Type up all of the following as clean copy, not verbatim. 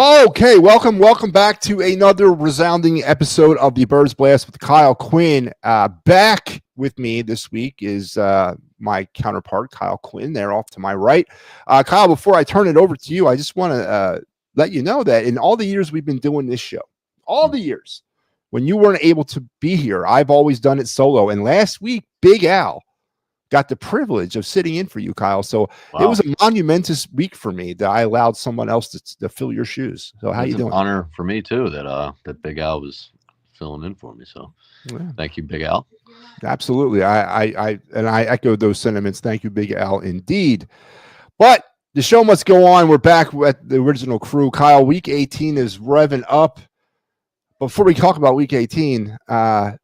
Okay, welcome back to another resounding episode of the Birds Blast with Kyle Quinn. Back with me this week is my counterpart, Kyle Quinn. They're off to my right. Kyle, before I turn it over to you, I just want to let you know that in all the years we've been doing this show, all the years, when you weren't able to be here, I've always done it solo. And last week, Big Al got the privilege of sitting in for you, Kyle. So it was a monumentous week for me that I allowed someone else to fill your shoes. So how It's you an doing? honor for me too that Big Al was filling in for me. So Yeah, thank you, Big Al. absolutely. I echo those sentiments. Thank you, Big Al, indeed. But the show must go on. We're back with the original crew. Kyle, week 18 is revving up. Before we talk about week 18,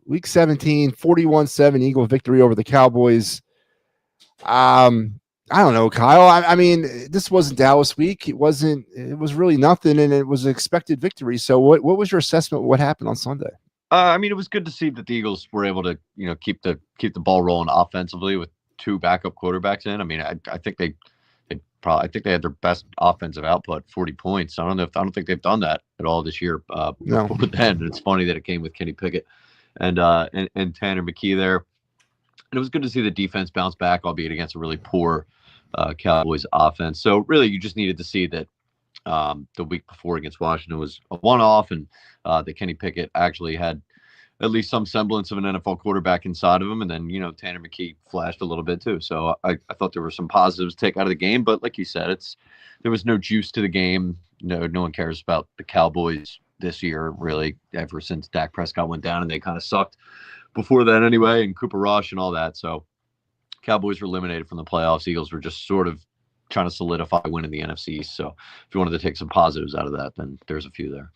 week 17, 41-7 Eagle victory over the Cowboys. I don't know, Kyle. I mean, this wasn't Dallas week. It wasn't. It was really nothing, and it was an expected victory. So, what was your assessment of what happened on Sunday? I mean, it was good to see that the Eagles were able to keep the ball rolling offensively with two backup quarterbacks in. I mean, I think they had their best offensive output, 40 points. I don't think they've done that at all this year. No. Before then, and it's funny that it came with Kenny Pickett and Tanner McKee there. And it was good to see the defense bounce back, albeit against a really poor Cowboys offense. So really, you just needed to see that the week before against Washington was a one-off, and that Kenny Pickett actually had at least some semblance of an NFL quarterback inside of him. And then, Tanner McKee flashed a little bit too. So I thought there were some positives to take out of the game. But like you said, there was no juice to the game. No one cares about the Cowboys this year, really, ever since Dak Prescott went down, and they kind of sucked before that anyway, and Cooper Rush and all that. So Cowboys were eliminated from the playoffs. Eagles were just sort of trying to solidify winning the NFC. So if you wanted to take some positives out of that, then there's a few there.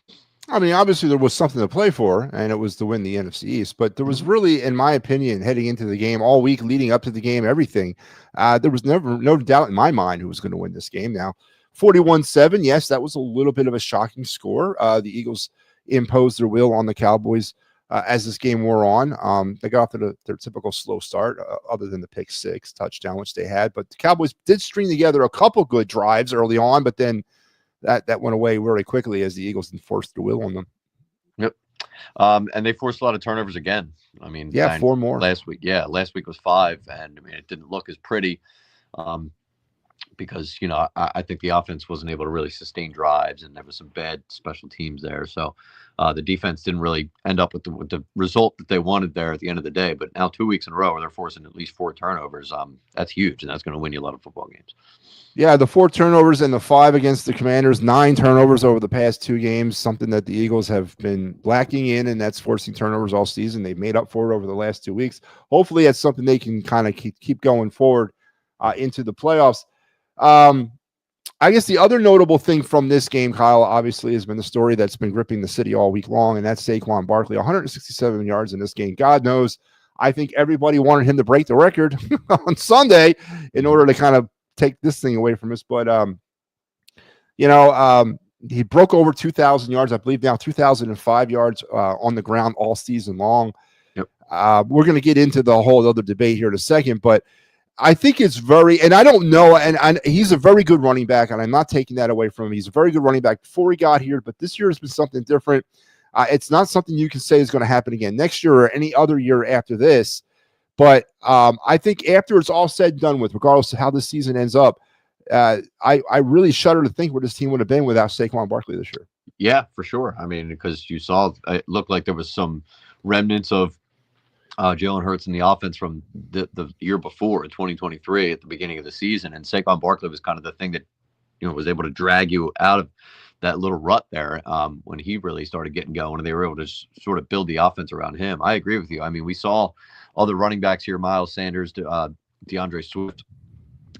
I mean, obviously there was something to play for, and it was to win the NFC East. But there was really, in my opinion, heading into the game all week, leading up to the game, everything. There was no doubt in my mind who was going to win this game. Now, 41-7, yes, that was a little bit of a shocking score. The Eagles imposed their will on the Cowboys as this game wore on. They got off to their typical slow start, other than the pick six touchdown, which they had. But the Cowboys did string together a couple good drives early on, but then that went away really quickly as the Eagles enforced their will on them. Yep. And they forced a lot of turnovers again. I mean, yeah, 4 more last week. Yeah, last week was 5, and I mean, it didn't look as pretty. Because I think the offense wasn't able to really sustain drives, and there was some bad special teams there. So the defense didn't really end up with the result that they wanted there at the end of the day. But now 2 weeks in a row where they're forcing at least 4 turnovers, that's huge, and that's going to win you a lot of football games. Yeah, the 4 turnovers and the 5 against the Commanders, 9 turnovers over the past 2 games, something that the Eagles have been lacking in, and that's forcing turnovers all season. They've made up for it over the last 2 weeks. Hopefully that's something they can kind of keep going forward into the playoffs. I guess the other notable thing from this game, Kyle, obviously has been the story that's been gripping the city all week long, and that's Saquon Barkley, 167 yards in this game. God knows, I think everybody wanted him to break the record on Sunday in order to kind of take this thing away from us. But, he broke over 2,000 yards, I believe now 2,005 yards on the ground all season long. Yep. We're going to get into the whole other debate here in a second, but I think it's and I don't know, and he's a very good running back, and I'm not taking that away from him. He's a very good running back before he got here, but this year has been something different. It's not something you can say is going to happen again next year or any other year after this. But I think after it's all said and done with, regardless of how this season ends up, I really shudder to think where this team would have been without Saquon Barkley this year. Yeah, for sure. I mean, because you saw it looked like there was some remnants of Jalen Hurts in the offense from the year before, 2023, at the beginning of the season. And Saquon Barkley was kind of the thing that, was able to drag you out of that little rut there when he really started getting going, and they were able to sort of build the offense around him. I agree with you. I mean, we saw all the running backs here, Miles Sanders, DeAndre Swift,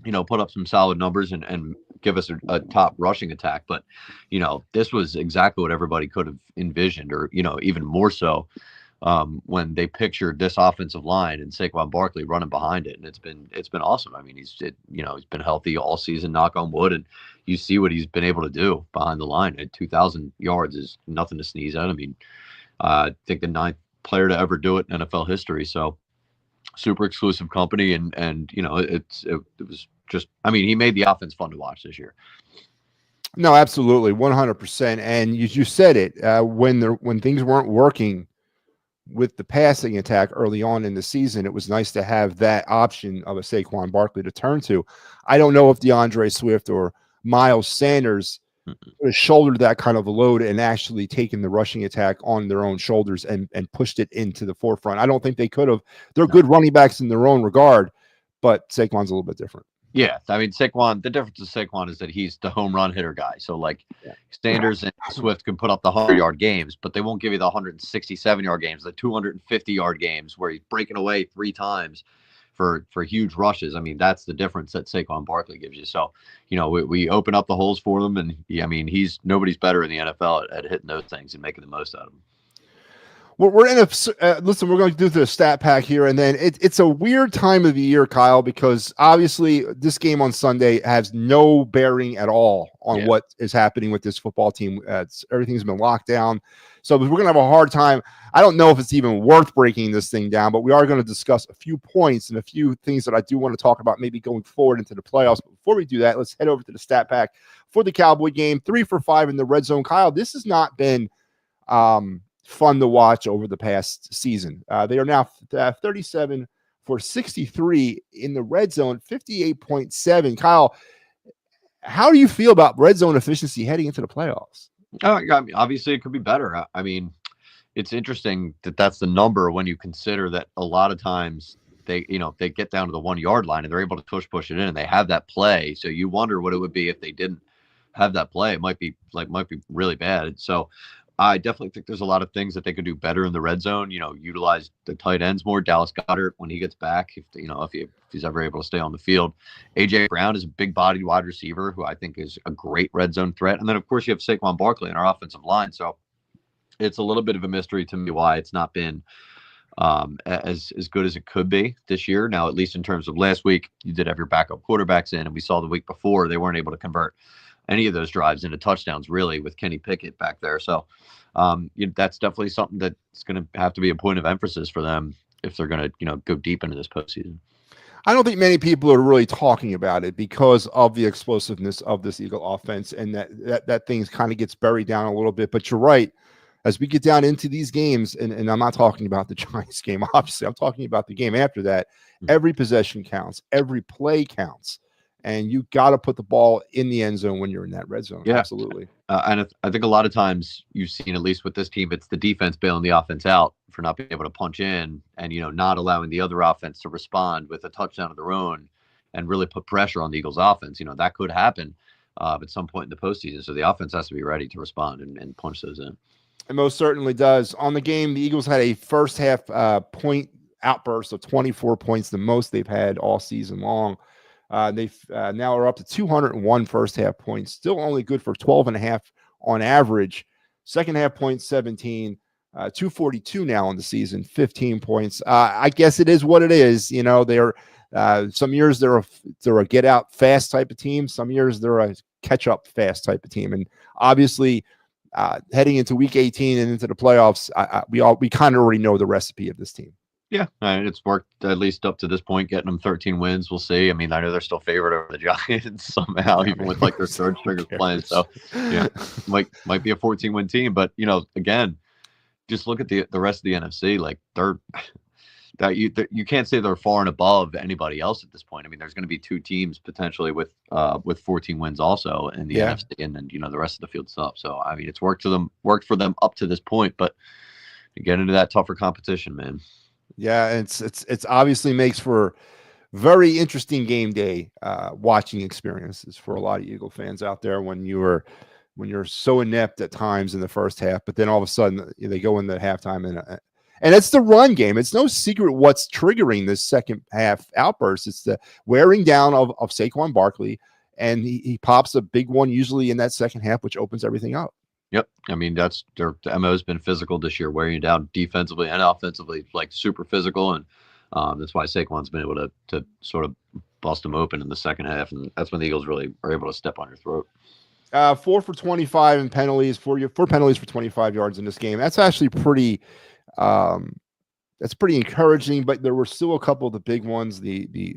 put up some solid numbers and give us a top rushing attack. But, this was exactly what everybody could have envisioned, or, even more so. When they pictured this offensive line and Saquon Barkley running behind it, and it's been awesome. I mean, he's been healthy all season, knock on wood, and you see what he's been able to do behind the line. At 2,000 yards is nothing to sneeze at. I mean, I think the 9th player to ever do it in NFL history. So super exclusive company, and it was just, I mean, he made the offense fun to watch this year. No, absolutely, 100%. And you said it when things weren't working with the passing attack early on in the season, it was nice to have that option of a Saquon Barkley to turn to. I don't know if DeAndre Swift or Miles Sanders would have shouldered that kind of a load and actually taken the rushing attack on their own shoulders and pushed it into the forefront. I don't think they could have. They're No. good running backs in their own regard, but Saquon's a little bit different. Yeah, I mean Saquon. The difference with Saquon is that he's the home run hitter guy. So like Yeah. Sanders and Swift can put up the 100-yard games, but they won't give you the 167-yard games, the 250-yard games where he's breaking away 3 times for huge rushes. I mean that's the difference that Saquon Barkley gives you. So we open up the holes for them, and I mean nobody's better in the NFL at hitting those things and making the most out of them. We're in a listen. We're going to do the stat pack here, and then it's a weird time of the year, Kyle, because obviously this game on Sunday has no bearing at all on what is happening with this football team. Everything's been locked down, so we're going to have a hard time. I don't know if it's even worth breaking this thing down, but we are going to discuss a few points and a few things that I do want to talk about, maybe going forward into the playoffs. But before we do that, let's head over to the stat pack for the Cowboy game. 3 for 5 in the red zone, Kyle. This has not been fun to watch over the past season. They are now 37 for 63 in the red zone, 58.7. Kyle, how do you feel about red zone efficiency heading into the playoffs? I mean, obviously, it could be better. I mean, it's interesting that that's the number when you consider that a lot of times they get down to the 1-yard line and they're able to push it in, and they have that play. So you wonder what it would be if they didn't have that play. It might be really bad. So I definitely think there's a lot of things that they could do better in the red zone. Utilize the tight ends more. Dallas Goedert, when he gets back, if he's ever able to stay on the field. AJ Brown is a big-bodied wide receiver who I think is a great red zone threat. And then of course you have Saquon Barkley in our offensive line. So it's a little bit of a mystery to me why it's not been as good as it could be this year. Now, at least in terms of last week, you did have your backup quarterbacks in, and we saw the week before they weren't able to convert any of those drives into touchdowns, really, with Kenny Pickett back there. So that's definitely something that's going to have to be a point of emphasis for them if they're going to go deep into this postseason. I don't think many people are really talking about it because of the explosiveness of this Eagle offense, and that thing kind of gets buried down a little bit. But you're right. As we get down into these games, and I'm not talking about the Giants game, obviously, I'm talking about the game after that. Every possession counts, every play counts, and you got to put the ball in the end zone when you're in that red zone. Yeah. Absolutely. And I think a lot of times you've seen, at least with this team, it's the defense bailing the offense out for not being able to punch in and, not allowing the other offense to respond with a touchdown of their own and really put pressure on the Eagles offense. That could happen at some point in the postseason. So the offense has to be ready to respond and punch those in. It most certainly does. On the game, the Eagles had a first half point outburst of 24 points, the most they've had all season long. They've now are up to 201 first half points, still only good for 12.5 on average. Second half points, 17, 242 now on the season, 15 points. I guess it is what it is. They're some years they're a get out fast type of team. Some years they're a catch up fast type of team. And obviously, heading into week 18 and into the playoffs, we kind of already know the recipe of this team. Yeah, it's worked at least up to this point, getting them 13 wins. We'll see. I mean, I know they're still favored over the Giants somehow, even with their third stringers playing. So, might be a 14-win team. But again, just look at the rest of the NFC. Like you can't say they're far and above anybody else at this point. I mean, there's going to be 2 teams potentially with 14 wins also in the NFC, and then the rest of the field's up. So I mean, it's worked for them up to this point, but to get into that tougher competition, man. Yeah, it's obviously makes for very interesting game day watching experiences for a lot of Eagle fans out there when you're so inept at times in the first half, but then all of a sudden they go into halftime and it's the run game. It's no secret what's triggering this second half outburst. It's the wearing down of Saquon Barkley, and he pops a big one usually in that second half, which opens everything up. Yep. I mean, the MO has been physical this year, wearing you down defensively and offensively, like super physical. And that's why Saquon's been able to sort of bust them open in the second half. And that's when the Eagles really are able to step on your throat. 4 for 25 in penalties, 4 penalties for 25 yards in this game. That's actually pretty encouraging, but there were still a couple of the big ones. The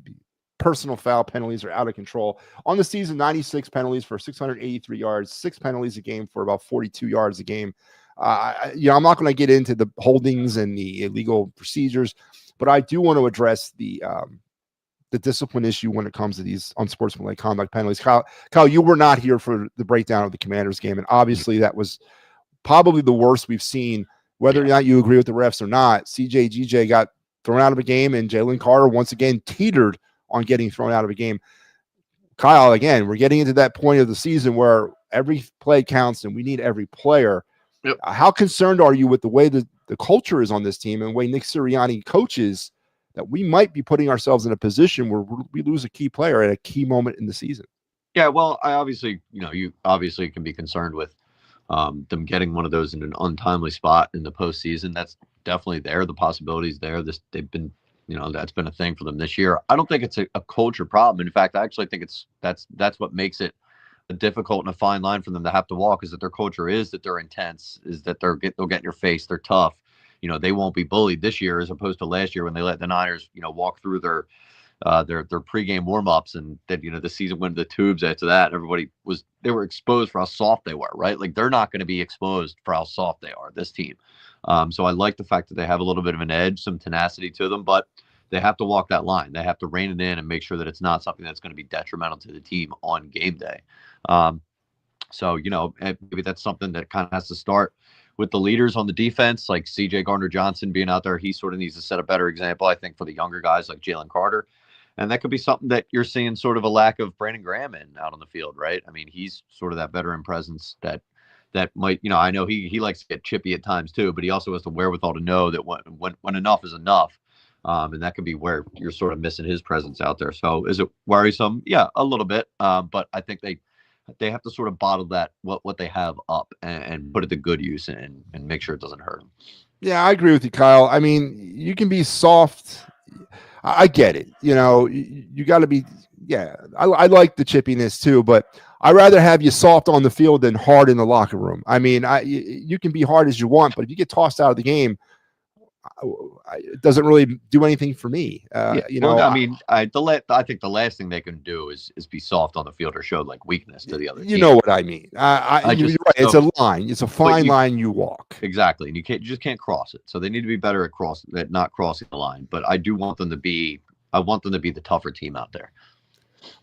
personal foul penalties are out of control. On the season, 96 penalties for 683 yards, 6 penalties a game for about 42 yards a game. I'm not going to get into the holdings and the illegal procedures, but I do want to address the discipline issue when it comes to these unsportsmanlike conduct penalties. Kyle, you were not here for the breakdown of the Commanders game, and obviously that was probably the worst we've seen. Whether or not you agree with the refs or not, GJ got thrown out of a game, and Jalen Carter once again teetered on getting thrown out of a game. Kyle, again, we're getting into that point of the season where every play counts and we need every player. Yep. How concerned are you with the way the culture is on this team and the way Nick Sirianni coaches, that we might be putting ourselves in a position where we lose a key player at a key moment in the season? Yeah, well, you obviously can be concerned with them getting one of those in an untimely spot in the postseason. That's definitely there. The possibilities there. They've been, that's been a thing for them this year. I don't think it's a culture problem. In fact, I actually think that's what makes it a difficult and a fine line for them to have to walk, is that their culture is that they're intense, is that they'll get in your face, they're tough. They won't be bullied this year as opposed to last year when they let the Niners, walk through their pregame warm-ups, and then the season went to the tubes after that. They were exposed for how soft they were, right? Like, they're not going to be exposed for how soft they are, this team. So I like the fact that they have a little bit of an edge, some tenacity to them, but they have to walk that line. They have to rein it in and make sure that it's not something that's going to be detrimental to the team on game day. So maybe that's something that kind of has to start with the leaders on the defense, like CJ Gardner-Johnson being out there. He sort of needs to set a better example, I think, for the younger guys like Jalen Carter. And that could be something that you're seeing sort of a lack of Brandon Graham in out on the field, right? I mean, he's sort of that veteran presence that might, I know he likes to get chippy at times too, but he also has the wherewithal to know that when enough is enough. And that could be where you're sort of missing his presence out there. So is it worrisome? Yeah, a little bit. But I think they have to sort of bottle that, what they have up, and put it to good use and make sure it doesn't hurt them. Yeah, I agree with you, Kyle. I mean, you can be soft. I get it. You got to be. Yeah, I like the chippiness too, but I'd rather have you soft on the field than hard in the locker room. I mean, you can be hard as you want, but if you get tossed out of the game, it doesn't really do anything for me. I think the last thing they can do is be soft on the field or show like weakness to the other team. You know what I mean? You're right. It's a line. It's a fine line you walk. Exactly, and you just can't cross it. So they need to be better at not crossing the line. But I want them to be the tougher team out there.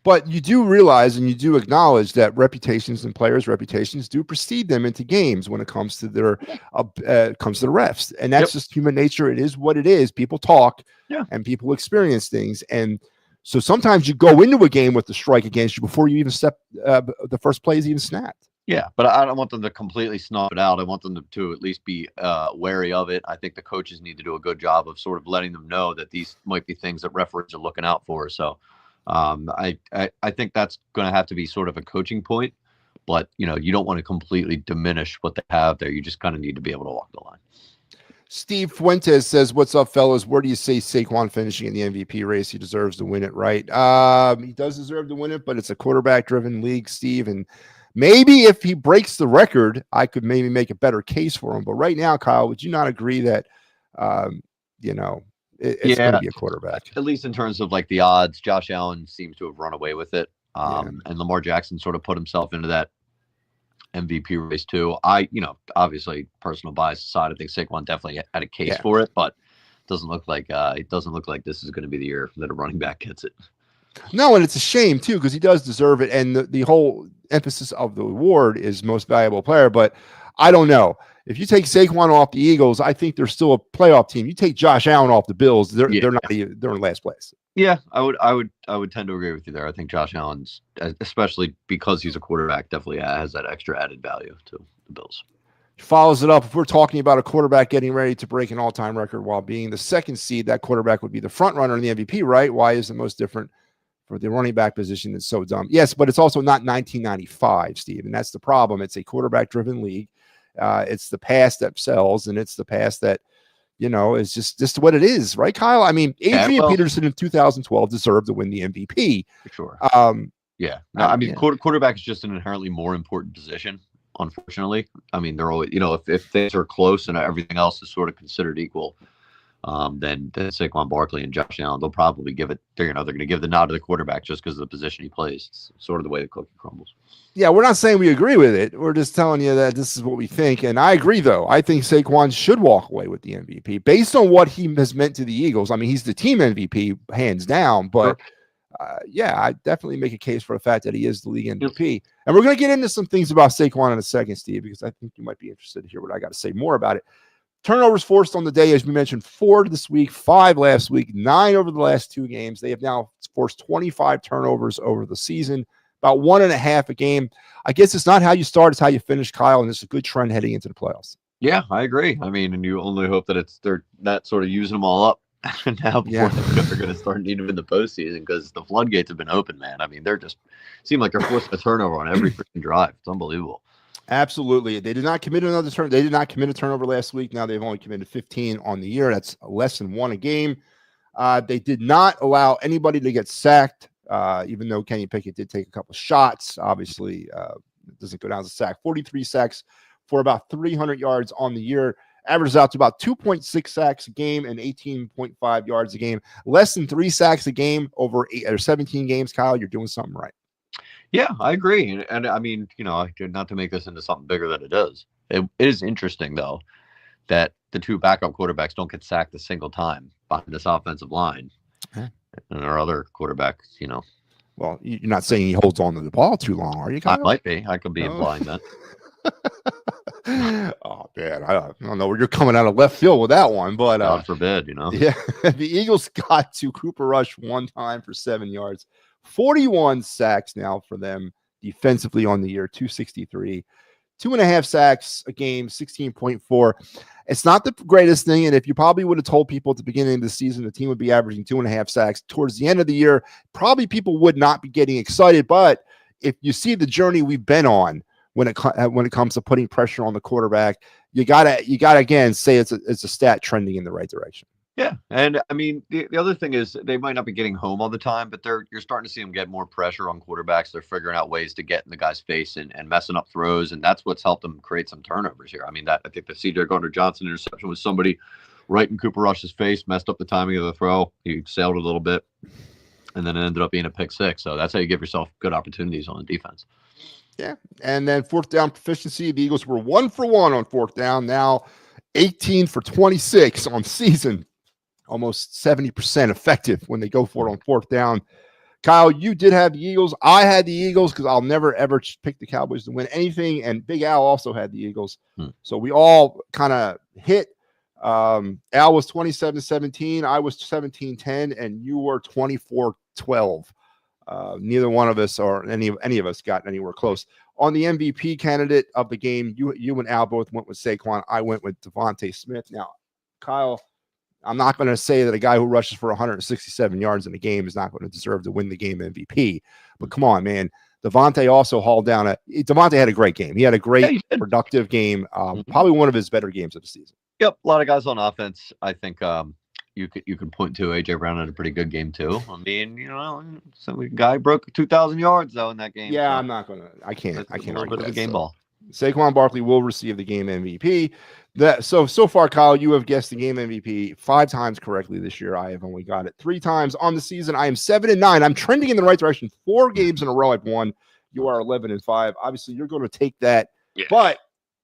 But you do realize and you do acknowledge that reputations and players' reputations do precede them into games when it comes to the refs, and that's just human nature. It is what it is. People talk, and people experience things, and so sometimes you go into a game with the strike against you before you even the first play is even snapped. Yeah, but I don't want them to completely snuff it out. I want them to at least be wary of it. I think the coaches need to do a good job of sort of letting them know that these might be things that referees are looking out for. So. I think that's going to have to be sort of a coaching point, but you don't want to completely diminish what they have there. You just kind of need to be able to walk the line. Steve Fuentes says, "What's up, fellas? Where do you see Saquon finishing in the MVP race? He deserves to win it, right? He does deserve to win it, but it's a quarterback-driven league, Steve, and maybe if he breaks the record, I could maybe make a better case for him. But right now, Kyle, would you not agree that, it's going to be a quarterback, at least in terms of like the odds? Josh Allen seems to have run away with it. And Lamar Jackson sort of put himself into that MVP race too. Obviously personal bias aside, I think Saquon definitely had a case for it, but it doesn't look like this is going to be the year that a running back gets it. No, and it's a shame too, because he does deserve it. And the whole emphasis of the award is most valuable player, but I don't know. If you take Saquon off the Eagles, I think they're still a playoff team. You take Josh Allen off the Bills, they're not. They're in last place. Yeah, I would tend to agree with you there. I think Josh Allen's, especially because he's a quarterback, definitely has that extra added value to the Bills. Follows it up. If we're talking about a quarterback getting ready to break an all-time record while being the second seed, that quarterback would be the front runner in the MVP, right? Why is it most different for the running back position? It's so dumb. Yes, but it's also not 1995, Steve, and that's the problem. It's a quarterback-driven league. It's the past that sells, and it's the past that, is just what it is, right, Kyle? I mean, Adrian Peterson in 2012 deserved to win the MVP. For sure. Quarterback is just an inherently more important position, unfortunately. I mean, they're always, if things are close and everything else is sort of considered equal, than Saquon Barkley and Josh Allen. They'll probably give it. They're going to give the nod to the quarterback just because of the position he plays. It's sort of the way the cookie crumbles. Yeah, we're not saying we agree with it. We're just telling you that this is what we think. And I agree, though. I think Saquon should walk away with the MVP based on what he has meant to the Eagles. I mean, he's the team MVP, hands down. But yeah, I definitely make a case for the fact that he is the league MVP. And we're going to get into some things about Saquon in a second, Steve, because I think you might be interested to hear what I got to say more about it. Turnovers forced on the day, as we mentioned, 4 this week, 5 last week, 9 over the last 2 games. They have now forced 25 turnovers over the season, about 1.5 a game. I guess it's not how you start, it's how you finish, Kyle, and it's a good trend heading into the playoffs. Yeah, I agree. I mean, and you only hope that they're not sort of using them all up now before they're going to start needing them in the postseason, because the floodgates have been open, man. I mean, seem like they're forcing a turnover on every freaking drive. It's unbelievable. Absolutely. They did not commit another turn. They did not commit a turnover last week. Now they've only committed 15 on the year. That's less than 1 a game. They did not allow anybody to get sacked, even though Kenny Pickett did take a couple shots. Obviously, it doesn't go down as a sack. 43 sacks for about 300 yards on the year. Averages out to about 2.6 sacks a game and 18.5 yards a game. Less than 3 sacks a game over 17 games, Kyle. You're doing something right. Yeah, I agree. And I mean, not to make this into something bigger than it is. It is interesting, though, that the 2 backup quarterbacks don't get sacked a single time behind this offensive line. And our other quarterbacks, Well, you're not saying he holds on to the ball too long, are you, Kyle? I might be. I could be implying that. Oh, man. I don't know where you're coming out of left field with that one, but God forbid, Yeah, the Eagles got to Cooper Rush 1 time for 7 yards. 41 sacks now for them defensively on the year, 263. 2.5 sacks a game, 16.4. It's not the greatest thing. And if you probably would have told people at the beginning of the season the team would be averaging 2.5 sacks towards the end of the year, probably people would not be getting excited. But if you see the journey we've been on when it comes to putting pressure on the quarterback, you gotta again say it's a stat trending in the right direction. Yeah, and I mean the other thing is they might not be getting home all the time, but you're starting to see them get more pressure on quarterbacks. They're figuring out ways to get in the guy's face and messing up throws, and that's what's helped them create some turnovers here. I mean, I think the C.J. Gardner-Johnson interception was somebody right in Cooper Rush's face, messed up the timing of the throw. He sailed a little bit, and then it ended up being a pick six. So that's how you give yourself good opportunities on the defense. Yeah, and then 4th down proficiency, the Eagles were 1 for 1 on 4th down. Now 18 for 26 on season. Almost 70% effective when they go for it on 4th down. Kyle, you did have the Eagles. I had the Eagles because I'll never, ever pick the Cowboys to win anything. And Big Al also had the Eagles. So we all kind of hit. Al was 27-17. I was 17-10. And you were 24-12. Neither one of us or any of us got anywhere close. On the MVP candidate of the game, you and Al both went with Saquon. I went with Devontae Smith. Now, Kyle, I'm not going to say that a guy who rushes for 167 yards in a game is not going to deserve to win the game MVP. But come on, man. Devontae also hauled down Devontae had a great game. He had a great, productive game. Probably one of his better games of the season. Yep, a lot of guys on offense. I think you can point to AJ Brown had a pretty good game too. I mean, some guy broke 2,000 yards though in that game. Yeah, so I'm not going to. I can't argue bit of a game ball. Saquon Barkley will receive the game MVP. So far, Kyle, you have guessed the game MVP 5 times correctly this year. I have only got it 3 times on the season. I am 7-9. I'm trending in the right direction. 4 games in a row I've won. You are 11-5. Obviously, you're going to take that. Yeah. But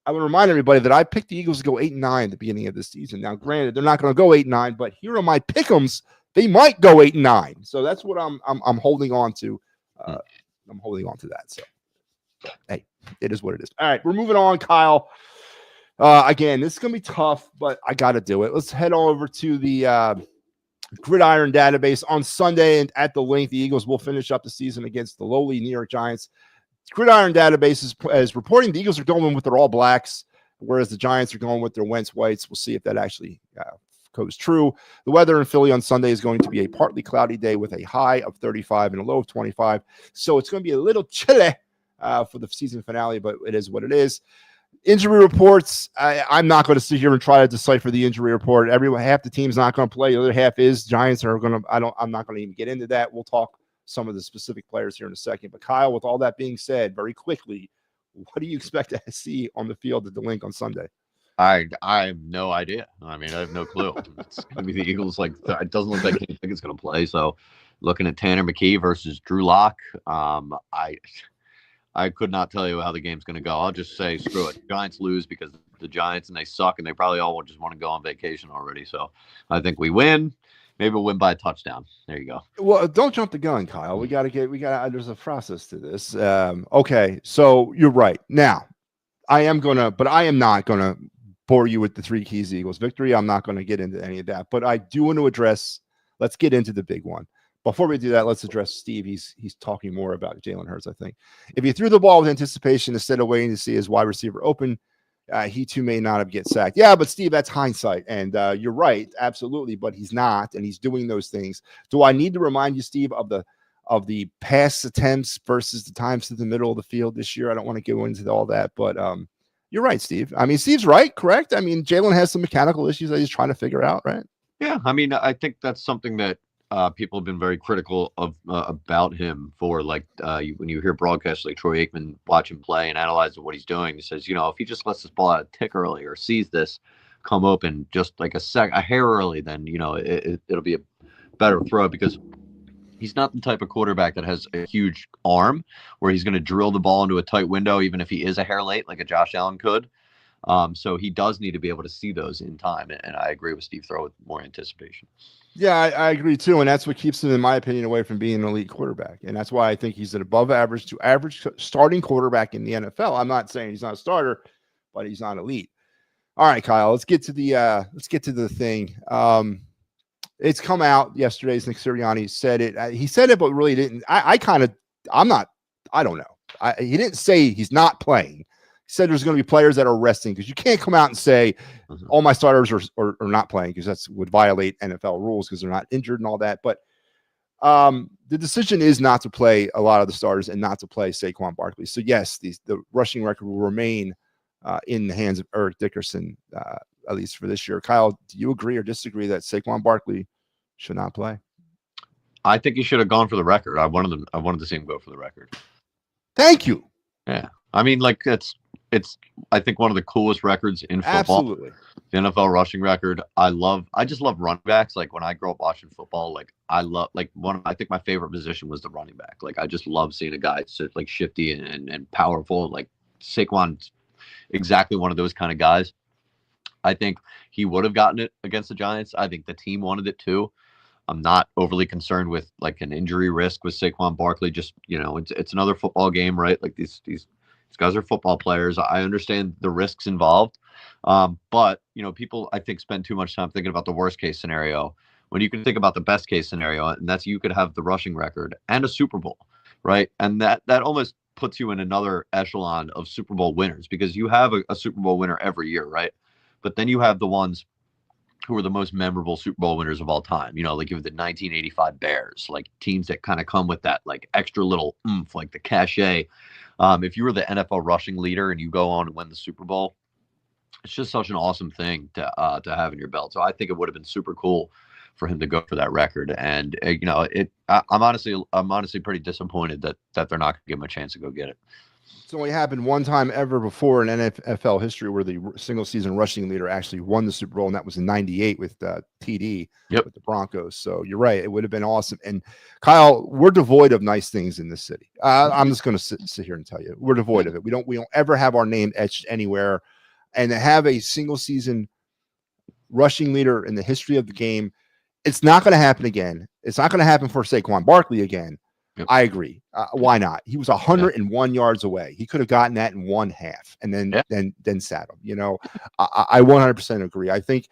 I would remind everybody that I picked the Eagles to go 8-9 at the beginning of this season. Now, granted, they're not going to go 8-9, but here are my pick'ems. They might go 8-9. So that's what I'm holding on to. I'm holding on to that. So, hey, it is what it is. All right, we're moving on, Kyle. Again, this is going to be tough, but I got to do it. Let's head on over to the Gridiron database on Sunday. And at the link, the Eagles will finish up the season against the lowly New York Giants. Gridiron database is reporting the Eagles are going with their all blacks, whereas the Giants are going with their Wentz whites. We'll see if that actually goes true. The weather in Philly on Sunday is going to be a partly cloudy day with a high of 35 and a low of 25. So it's going to be a little chilly for the season finale, but it is what it is. Injury reports. I'm not going to sit here and try to decipher the injury report. Half the team's not going to play. The other half is. Giants are going to. I'm not going to even get into that. We'll talk some of the specific players here in a second. But Kyle, with all that being said, very quickly, what do you expect to see on the field at the link on Sunday? I have no idea. I mean, I have no clue. It's going to be the Eagles. Like it doesn't look like Kenny Pickett's going to play. So, looking at Tanner McKee versus Drew Lock, I could not tell you how the game's going to go. I'll just say screw it. Giants lose because the Giants and they suck and they probably all just want to go on vacation already. So, I think we win. Maybe we'll win by a touchdown. There you go. Well, don't jump the gun, Kyle. There's a process to this. Okay, so you're right. Now, I am not gonna bore you with the three keys Eagles victory. I'm not gonna get into any of that, but I do want to address. Let's get into the big one. Before we do that, let's address Steve. He's talking more about Jalen Hurts. I think if he threw the ball with anticipation instead of waiting to see his wide receiver open, he too may not have get sacked. Yeah, but Steve, that's hindsight, and you're right, absolutely. But he's not, and he's doing those things. Do I need to remind you, Steve, of the pass attempts versus the times to the middle of the field this year? I don't want to go into all that, but you're right, Steve. I mean, Steve's right, correct? I mean, Jalen has some mechanical issues that he's trying to figure out, right? Yeah, I mean, I think that's something that people have been very critical of about him for. Like when you hear broadcasts like Troy Aikman watch him play and analyze what he's doing, he says, if he just lets this ball out a tick early or sees this come open just like a hair early, then it'll be a better throw, because he's not the type of quarterback that has a huge arm where he's going to drill the ball into a tight window, even if he is a hair late, like a Josh Allen could. So he does need to be able to see those in time. And I agree with Steve Throw with more anticipation. Yeah, I agree too. And that's what keeps him, in my opinion, away from being an elite quarterback. And that's why I think he's an above average to average starting quarterback in the NFL. I'm not saying he's not a starter, but he's not elite. All right, Kyle, let's get to the thing. It's come out yesterday. Nick Sirianni said it. He said it, but really didn't. I don't know. He didn't say he's not playing. He said there's going to be players that are resting, because you can't come out and say all my starters are not playing, because that would violate NFL rules because they're not injured and all that. But the decision is not to play a lot of the starters and not to play Saquon Barkley. So yes, the rushing record will remain in the hands of Eric Dickerson, at least for this year. Kyle, do you agree or disagree that Saquon Barkley should not play? I think he should have gone for the record. I wanted to see him go for the record. Thank you. Yeah. I mean, like it's I think one of the coolest records in football. Absolutely. The NFL rushing record. I just love running backs. Like when I grew up watching football, like I think my favorite position was the running back. Like I just love seeing a guy sit like shifty and powerful. Like Saquon's exactly one of those kind of guys. I think he would have gotten it against the Giants. I think the team wanted it too. I'm not overly concerned with like an injury risk with Saquon Barkley. Just, it's another football game, right? Like these guys are football players. I understand the risks involved. But, people, I think, spend too much time thinking about the worst case scenario when you can think about the best case scenario, and that's you could have the rushing record and a Super Bowl, right? And that almost puts you in another echelon of Super Bowl winners, because you have a Super Bowl winner every year, right? But then you have the ones who are the most memorable Super Bowl winners of all time. Like you have the 1985 Bears, like teams that kind of come with that like extra little oomph, like the cachet. If you were the NFL rushing leader and you go on to win the Super Bowl, it's just such an awesome thing to have in your belt. So I think it would have been super cool for him to go for that record. And I'm honestly pretty disappointed that they're not going to give him a chance to go get it. It's only happened one time ever before in NFL history where the single season rushing leader actually won the Super Bowl, and that was in '98 with TD with the Broncos. So you're right; it would have been awesome. And Kyle, we're devoid of nice things in this city. I'm just going to sit here and tell you, we're devoid of it. We don't ever have our name etched anywhere, and to have a single season rushing leader in the history of the game, it's not going to happen again. It's not going to happen for Saquon Barkley again. Yep. I agree. Why not? He was 101 yards away. He could have gotten that in one half, and then sat him. I 100% agree. I think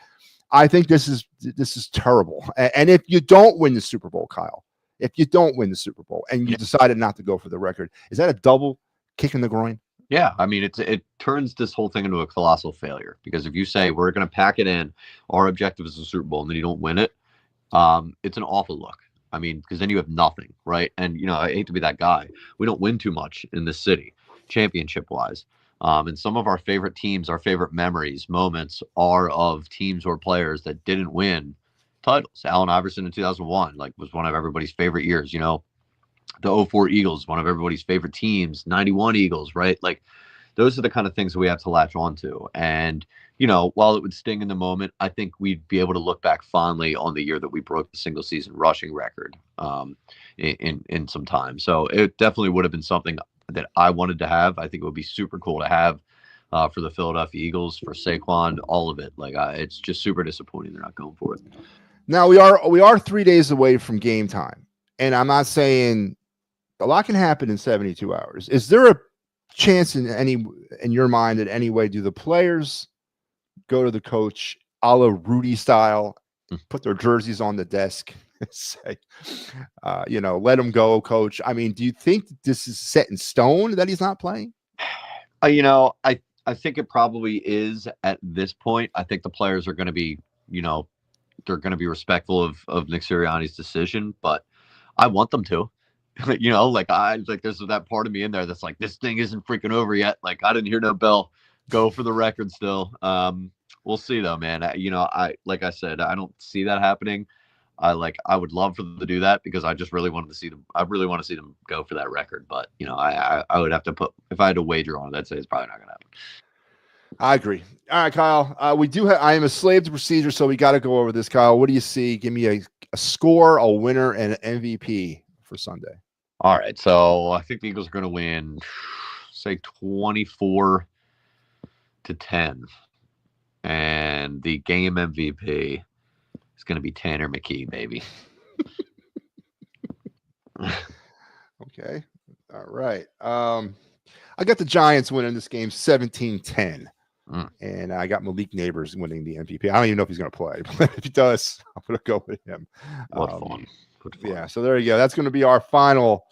this is terrible. And if you don't win the Super Bowl, Kyle, if you don't win the Super Bowl and you decided not to go for the record, is that a double kick in the groin? Yeah, I mean, it turns this whole thing into a colossal failure, because if you say we're going to pack it in, our objective is the Super Bowl, and then you don't win it, it's an awful look. I mean, because then you have nothing, right? And, I hate to be that guy. We don't win too much in this city, championship-wise. And some of our favorite teams, our favorite memories, moments are of teams or players that didn't win titles. Allen Iverson in 2001, was one of everybody's favorite years. The 04 Eagles, one of everybody's favorite teams. 91 Eagles, right? those are the kind of things that we have to latch onto. And, while it would sting in the moment, I think we'd be able to look back fondly on the year that we broke the single season rushing record in some time. So it definitely would have been something that I wanted to have. I think it would be super cool to have for the Philadelphia Eagles, for Saquon, all of it. Like, it's just super disappointing they're not going for it. Now we are 3 days away from game time, and I'm not saying a lot can happen in 72 hours. Is there a chance in your mind in any way, do the players go to the coach a la Rudy style, put their jerseys on the desk, say, let him go, coach? I mean, do you think this is set in stone that he's not playing? I think it probably is at this point. I think the players are going to be, they're going to be respectful of Nick Sirianni's decision, but I want them to. There's that part of me in there that's like, this thing isn't freaking over yet. Like, I didn't hear no bell go for the record still. We'll see though, man. Like I said, I don't see that happening. I would love for them to do that because I just really wanted to see them. I really want to see them go for that record. But, I would have to if I had to wager on it, I'd say it's probably not going to happen. I agree. All right, Kyle, I am a slave to procedure, so we got to go over this. Kyle, what do you see? Give me a score, a winner, and an MVP for Sunday. All right. So I think the Eagles are going to win, say 24-10. And the game MVP is going to be Tanner McKee, baby. Okay. All right. I got the Giants winning this game 17-10. And I got Malik Neighbors winning the MVP. I don't even know if he's going to play, but if he does, I'm going to go with him. What fun. Yeah, so there you go. That's going to be our final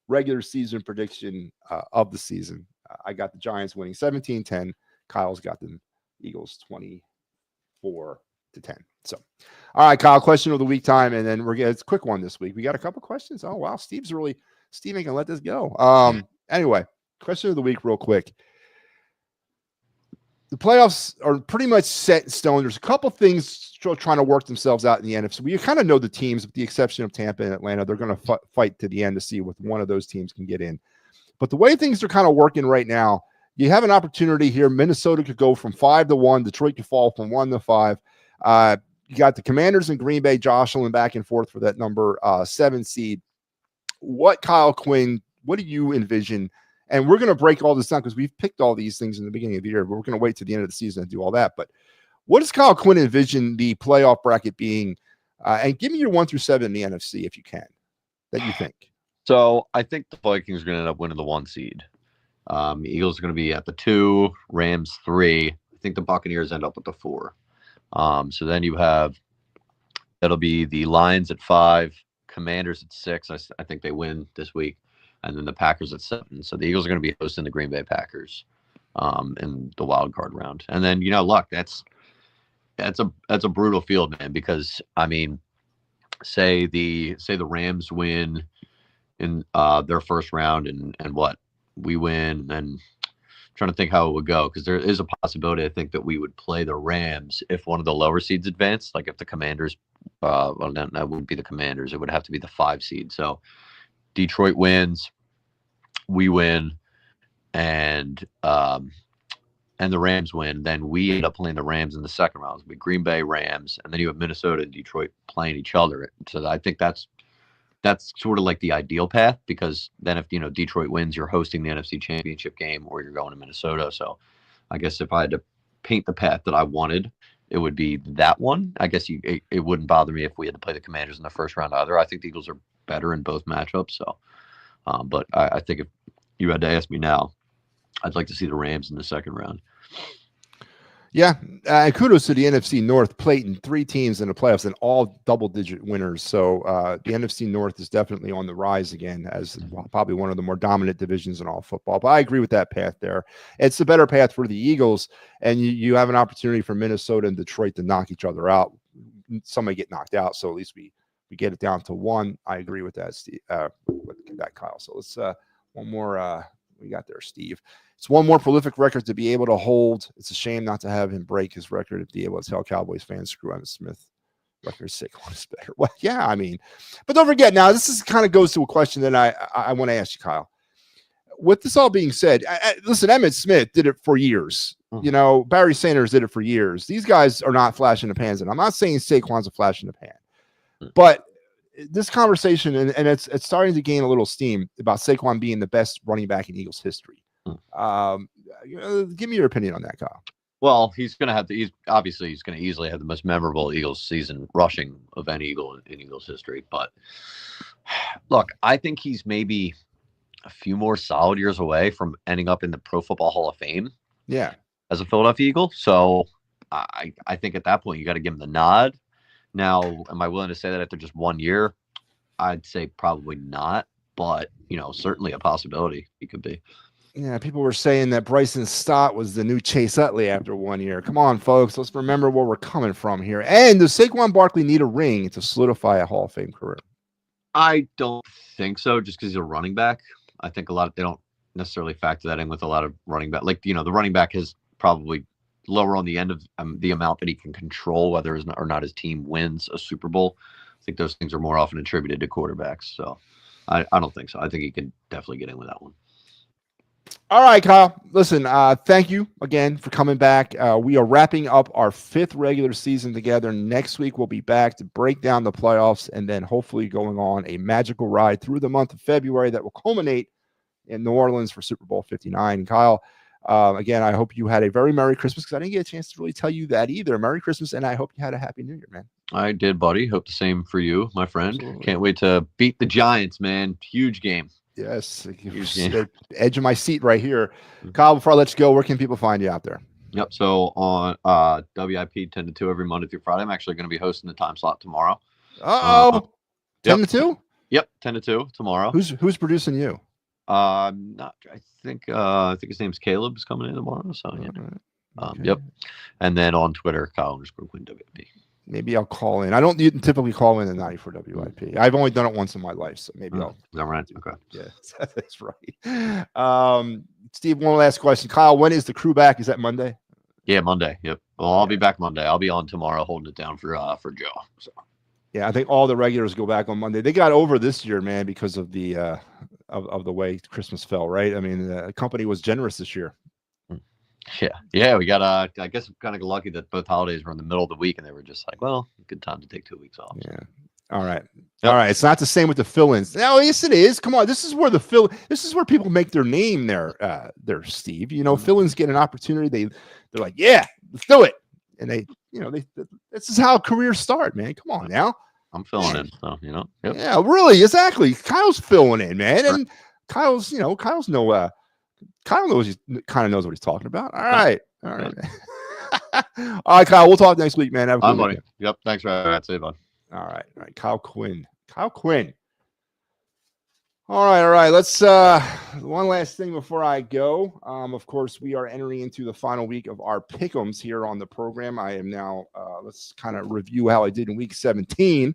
regular season prediction of the season. I got the Giants winning 17-10. Kyle's got the Eagles 24-10. So, all right, Kyle, question of the week time, and then it's a quick one this week. We got a couple questions. Oh, wow, Steve ain't going to let this go. Anyway, question of the week real quick. The playoffs are pretty much set in stone. There's a couple things still trying to work themselves out in the NFC. We kind of know the teams, with the exception of Tampa and Atlanta. They're going to fight to the end to see if one of those teams can get in. But the way things are kind of working right now, you have an opportunity here. Minnesota could go from 5-1. Detroit could fall from 1-5. You got the Commanders and Green Bay jostling back and forth for that number 7 seed. Kyle Quinn, what do you envision? And we're going to break all this down because we've picked all these things in the beginning of the year, but we're going to wait to the end of the season to do all that. But what does Kyle Quinn envision the playoff bracket being? And give me your 1-7 in the NFC if you can, that you think. So I think the Vikings are going to end up winning the 1 seed. Eagles are going to be at the 2, Rams 3. I think the Buccaneers end up with the 4. So then that'll be the Lions at 5, Commanders at 6. I think they win this week. And then the Packers at 7. So the Eagles are going to be hosting the Green Bay Packers in the wild card round. And then, look, that's a brutal field, man, because I mean, say the Rams win in their first round and what we win, and then trying to think how it would go, because there is a possibility I think that we would play the Rams if one of the lower seeds advanced, like if the Commanders that wouldn't be the Commanders, it would have to be the 5 seed. So Detroit wins, we win, and the Rams win. Then we end up playing the Rams in the second round. It'll be Green Bay, Rams, and then you have Minnesota and Detroit playing each other. So I think that's sort of like the ideal path, because then if Detroit wins, you're hosting the NFC Championship game, or you're going to Minnesota. So I guess if I had to paint the path that I wanted, it would be that one. I guess it wouldn't bother me if we had to play the Commanders in the first round either. I think the Eagles are better in both matchups. So, but I think if you had to ask me now, I'd like to see the Rams in the second round. Yeah, and kudos to the NFC North, Clayton, 3 teams in the playoffs and all double-digit winners. So the NFC North is definitely on the rise again as probably one of the more dominant divisions in all football. But I agree with that path there. It's the better path for the Eagles, and you have an opportunity for Minnesota and Detroit to knock each other out. Somebody get knocked out, so at least we get it down to 1. I agree with that, Steve. With that, Kyle. So let's one more. We got there, Steve. It's one more prolific record to be able to hold. It's a shame not to have him break his record to be able to tell Cowboys fans, screw Emmitt Smith. Record 6 one is better. Well, yeah, I mean, but don't forget now, this is kind of goes to a question that I want to ask you, Kyle. with this all being said, listen, Emmitt Smith did it for years. You know, Barry Sanders did it for years. These guys are not flash in the pans, and I'm not saying Saquon's a flash in the pan, but this conversation, and it's starting to gain a little steam about Saquon being the best running back in Eagles history. Give me your opinion on that, Kyle. Well, he's going to have to. He's going to easily have the most memorable Eagles season rushing of any Eagle in Eagles history. But look, I think he's maybe a few more solid years away from ending up in the Pro Football Hall of Fame. Yeah, as a Philadelphia Eagle. So I think at that point you got to give him the nod. Now, am I willing to say that after just 1 year? I'd say probably not, but certainly a possibility he could be. Yeah, people were saying that Bryson Stott was the new Chase Utley after 1 year. Come on, folks. Let's remember where we're coming from here. And does Saquon Barkley need a ring to solidify a Hall of Fame career? I don't think so, just because he's a running back. I think they don't necessarily factor that in with a lot of running back. Like, the running back is probably lower on the end of the amount that he can control, whether or not his team wins a Super Bowl. I think those things are more often attributed to quarterbacks. So I don't think so. I think he can definitely get in with that one. All right, Kyle. Listen, thank you again for coming back. We are wrapping up our 5th regular season together. Next week, we'll be back to break down the playoffs and then hopefully going on a magical ride through the month of February that will culminate in New Orleans for Super Bowl 59. Kyle, again, I hope you had a very Merry Christmas, because I didn't get a chance to really tell you that either. Merry Christmas, and I hope you had a Happy New Year, man. I did, buddy. Hope the same for you, my friend. Absolutely. Can't wait to beat the Giants, man. Huge game. Yes, edge of my seat right here. Kyle, before I let you go, where can people find you out there? Yep. So on WIP 10 to 2 every Monday through Friday. I'm actually going to be hosting the time slot tomorrow. 10 to 2? Yep, 10 to 2 tomorrow. Who's producing you? I think his name's Caleb is coming in tomorrow. So yeah. Okay. Yep. And then on Twitter, Kyle_Quinn WIP. Maybe I'll call in. I don't typically call in the 94 WIP. I've only done it once in my life, so maybe I'll. Is that right? Okay. Yeah, that's right. Steve, one last question. Kyle, when is the crew back? Is that Monday? Yeah, Monday. Yep. Well, I'll be back Monday. I'll be on tomorrow holding it down for Joe. So. Yeah, I think all the regulars go back on Monday. They got over this year, man, because of the of the way Christmas fell, right? I mean, the company was generous this year. Yeah, we got I guess I'm kind of lucky that both holidays were in the middle of the week, and they were just like, well, good time to take 2 weeks off. Yeah. All right. Yep. All right. It's not the same with the fill-ins. No, yes, it is. Come on. This is where this is where people make their name there, Steve. Fill-ins get an opportunity. They're like, yeah, let's do it. And this is how careers start, man. Come on now. I'm filling in, so Yep. Yeah, really, exactly. Kyle's filling in, man. And Kyle knows kind of knows what he's talking about. All right. All right. All right, Kyle. We'll talk next week, man. Have a good buddy. Yep. Thanks for that. See you, bud. All right. Kyle Quinn. All right. Let's one last thing before I go. Of course, we are entering into the final week of our pick'ems here on the program. I am now let's kind of review how I did in week 17.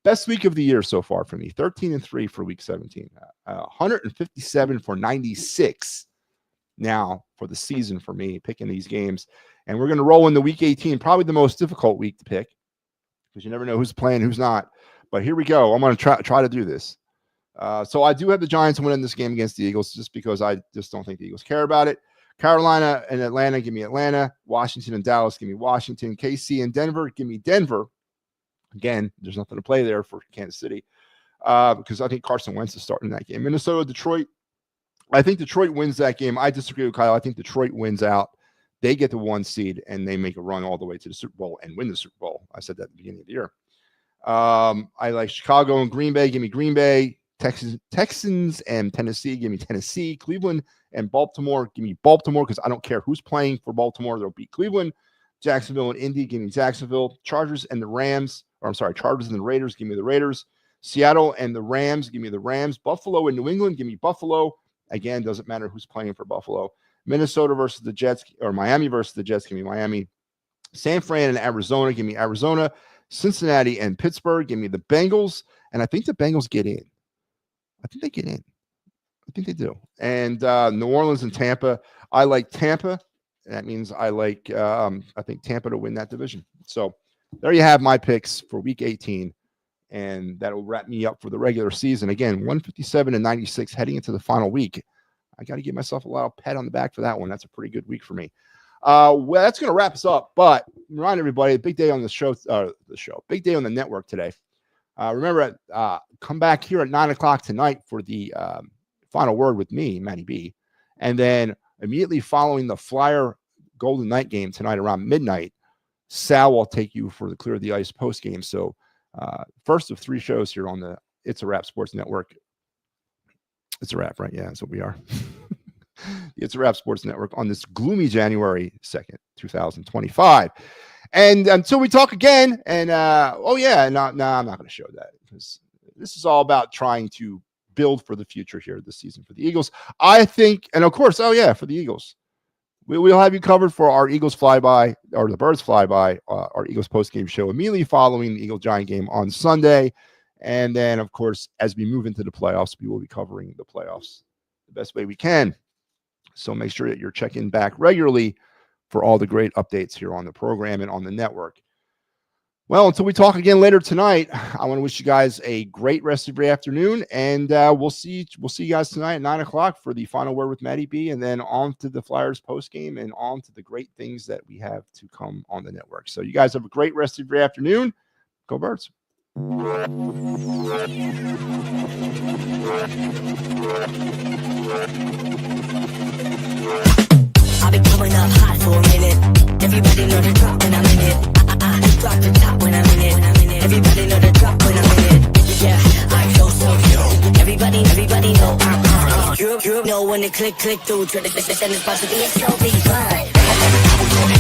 Best week of the year so far for me. 13-3 for week 17. 157 for 96 now for the season for me picking these games. And we're going to roll into week 18, probably the most difficult week to pick, because you never know who's playing, who's not. But here we go. I'm going to try to do this. So I do have the Giants winning this game against the Eagles, just because I just don't think the Eagles care about it. Carolina and Atlanta, give me Atlanta. Washington and Dallas, give me Washington. KC and Denver, give me Denver. Again, there's nothing to play there for Kansas City, because I think Carson Wentz is starting that game. Minnesota, Detroit. I think Detroit wins that game. I disagree with Kyle. I think Detroit wins out. They get the 1 seed, and they make a run all the way to the Super Bowl and win the Super Bowl. I said that at the beginning of the year. I like Chicago and Green Bay. Give me Green Bay. Texans and Tennessee. Give me Tennessee. Cleveland and Baltimore. Give me Baltimore, because I don't care who's playing for Baltimore. They'll beat Cleveland. Jacksonville and Indy. Give me Jacksonville. Chargers and the Raiders. Give me the Raiders. Seattle and the Rams. Give me the Rams. Buffalo and New England. Give me Buffalo. Again, doesn't matter who's playing for Buffalo. Minnesota versus the Jets, or Miami versus the Jets. Give me Miami. San Fran and Arizona. Give me Arizona. Cincinnati and Pittsburgh. Give me the Bengals. And I think the Bengals get in. I think they get in. I think they do. And New Orleans and Tampa. I like Tampa. That means I think Tampa to win that division. So there you have my picks for week 18 and that'll wrap me up for the regular season. Again, 157-96 heading into the final week. I got to give myself a little pat on the back for that one. That's a pretty good week for me. Well, that's going to wrap us up. But remind everybody, big day on the show. Big day on the network today. Remember, come back here at 9 o'clock tonight for the final word with me, Matty B. And then immediately following the Flyer Golden Knight game tonight around midnight, Sal will take you for the Clear of the Ice post game. So first of 3 shows here on the It's a Wrap Sports Network. It's a wrap, right? Yeah, that's what we are. It's a Wrap Sports Network on this gloomy January 2nd, 2025. And until we talk again, and I'm not going to show that, because this is all about trying to build for the future here this season for the Eagles. I think, and of course, for the Eagles. We'll have you covered for our Eagles flyby, or the Birds flyby, our Eagles postgame show immediately following the Eagle-Giant game on Sunday. And then, of course, as we move into the playoffs, we will be covering the playoffs the best way we can. So make sure that you're checking back regularly for all the great updates here on the program and on the network. Well, until we talk again later tonight, I want to wish you guys a great rest of your afternoon, and we'll see you guys tonight at 9 o'clock for the final word with Matty B, and then on to the Flyers postgame and on to the great things that we have to come on the network. So you guys have a great rest of your afternoon. Go Birds. I've been coming up hot for a minute. Everybody know the drop when I'm in it. I drop the top when I'm in it. Everybody know the drop when I'm in it. Yeah, I'm so. Everybody know I'm you know when the click through to the and it's about to be a so big vibe.